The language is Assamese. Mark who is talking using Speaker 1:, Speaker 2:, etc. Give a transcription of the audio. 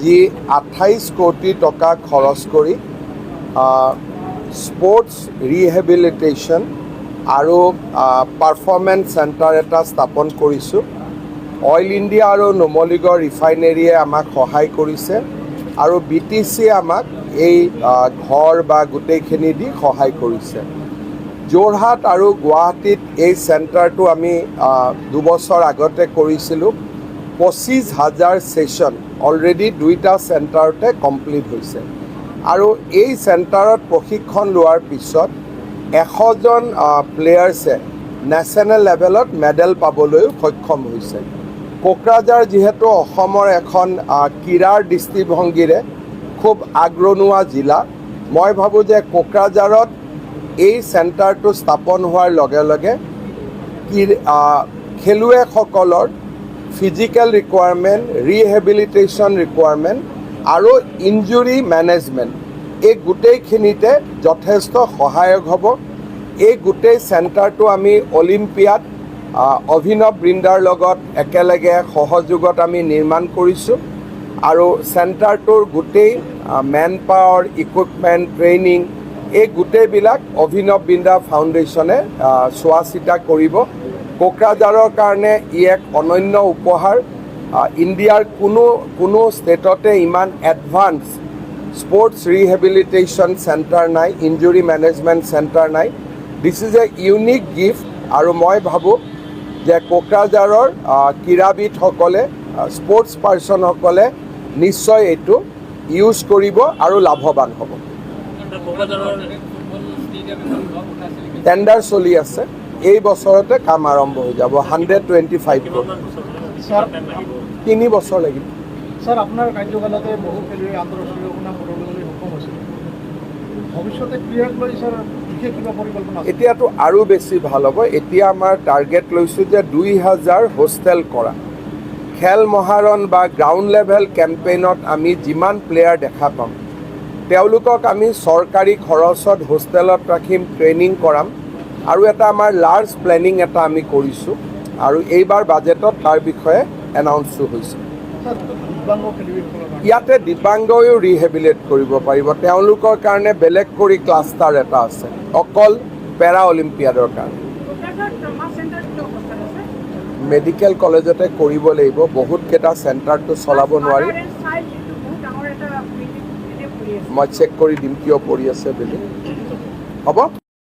Speaker 1: যি 28 কোটি টকা খৰচ কৰি স্পৰ্টছ ৰিহেবিলিটেশ্যন আৰু পাৰফৰ্মেন্স চেণ্টাৰ এটা স্থাপন কৰিছোঁ। অইল ইণ্ডিয়া আৰু নুমলীগড় ৰিফাইনেৰীয়ে আমাক সহায় কৰিছে আৰু BTC আমাক এই ঘৰ বা গোটেইখিনি দি সহায় কৰিছে। যোৰহাট আৰু গুৱাহাটীত এই চেণ্টাৰটো আমি 2 বছৰ আগতে কৰিছিলোঁ। 25,000 ছেশ্যন অলৰেডি 2টা চেণ্টাৰতে কমপ্লিট হৈছে আৰু এই চেণ্টাৰত প্ৰশিক্ষণ লোৱাৰ পিছত 100জন প্লেয়াৰ্ছে নেশ্যনেল লেভেলত মেডেল পাবলৈও সক্ষম হৈছে। কোকৰাঝাৰ যিহেতু অসমৰ এখন ক্ৰীড়াৰ দৃষ্টিভংগীৰে খুব আগৰণুৱা জিলা, মই ভাবোঁ যে কোকৰাঝাৰত এই চেণ্টাৰটো স্থাপন হোৱাৰ লগে লগে খেলুৱৈসকলৰ ফিজিকেল ৰিকুৱাৰমেণ্ট, ৰিহেবিলিটেশ্যন ৰিকুৱাৰমেণ্ট আৰু ইঞ্জুৰি মেনেজমেণ্ট এই গোটেইখিনিতে যথেষ্ট সহায়ক হ'ব। এই গোটেই চেণ্টাৰটো আমি অলিম্পিয়াড অভিনৱ বৃন্দাৰ লগত একেলগে সহযোগত আমি নিৰ্মাণ কৰিছোঁ আৰু চেণ্টাৰটোৰ গোটেই মেন পাৱাৰ, ইকুইপমেণ্ট, ট্ৰেইনিং এই গোটেইবিলাক অভিনৱ বৃন্দা ফাউণ্ডেশ্যনে চোৱা চিতা কৰিব। কোকৰাঝাৰৰ কাৰণে ই এক অনন্য উপহাৰ। ইণ্ডিয়াৰ কোনো ষ্টেটতে ইমান এডভান্স স্পৰ্টছ ৰিহেবিলিটেশ্যন চেণ্টাৰ নাই, ইঞ্জুৰি মেনেজমেণ্ট চেণ্টাৰ নাই। This is a unique gift আৰু মই ভাবোঁ যে কোকৰাঝাৰৰ ক্ৰীড়াবিদসকলে, স্পৰ্টছ পাৰ্চনসকলে নিশ্চয় এইটো ইউজ কৰিব আৰু লাভৱান হ'ব। টেণ্ডাৰ চলি আছে, এই বছৰতে কাম আৰম্ভ হৈ যাব। 125 কোটি। 3 বছৰ লাগিব।
Speaker 2: স্যাৰ, আপোনাৰ কাৰ্যকালতে বহু খেলুৱৈ আন্তঃৰাষ্ট্ৰীয় সুনাম কৰিবলৈ সক্ষম হৈছিল। ভৱিষ্যতে ক্ৰীড়াক লৈ স্যাৰ বিশেষ কিবা পৰিকল্পনা আছে?
Speaker 1: এতিয়াতো আৰু বেছি ভাল হ'ব। এতিয়া আমাৰ টাৰ্গেট লৈছোঁ যে 2000 হোষ্টেল কৰা। খেল মহাৰণ বা গ্ৰাউণ্ড লেভেল কেম্পেইনত আমি যিমান প্লেয়াৰ দেখা পাম তেওঁলোকক আমি চৰকাৰী খৰচত হোষ্টেলত ৰাখিম, ট্ৰেইনিং কৰাম আৰু এটা আমাৰ লাৰ্জ প্লেনিং এটা আমি কৰিছোঁ আৰু এইবাৰ বাজেটত তাৰ বিষয়ে এনাউন্সো হৈছে। ইয়াতে দিব্যাংগয়ো ৰিহেবিলেট কৰিব পাৰিব। তেওঁলোকৰ কাৰণে বেলেগ কৰি ক্লাষ্টাৰ এটা আছে অকল পেৰা অলিম্পিয়াডৰ কাৰণে। মেডিকেল কলেজতে কৰিব লাগিব, বহুতকেইটা চেণ্টাৰটো চলাব নোৱাৰি। মই চেক কৰি দিম কিয় পৰি আছে বুলি। হ'ব।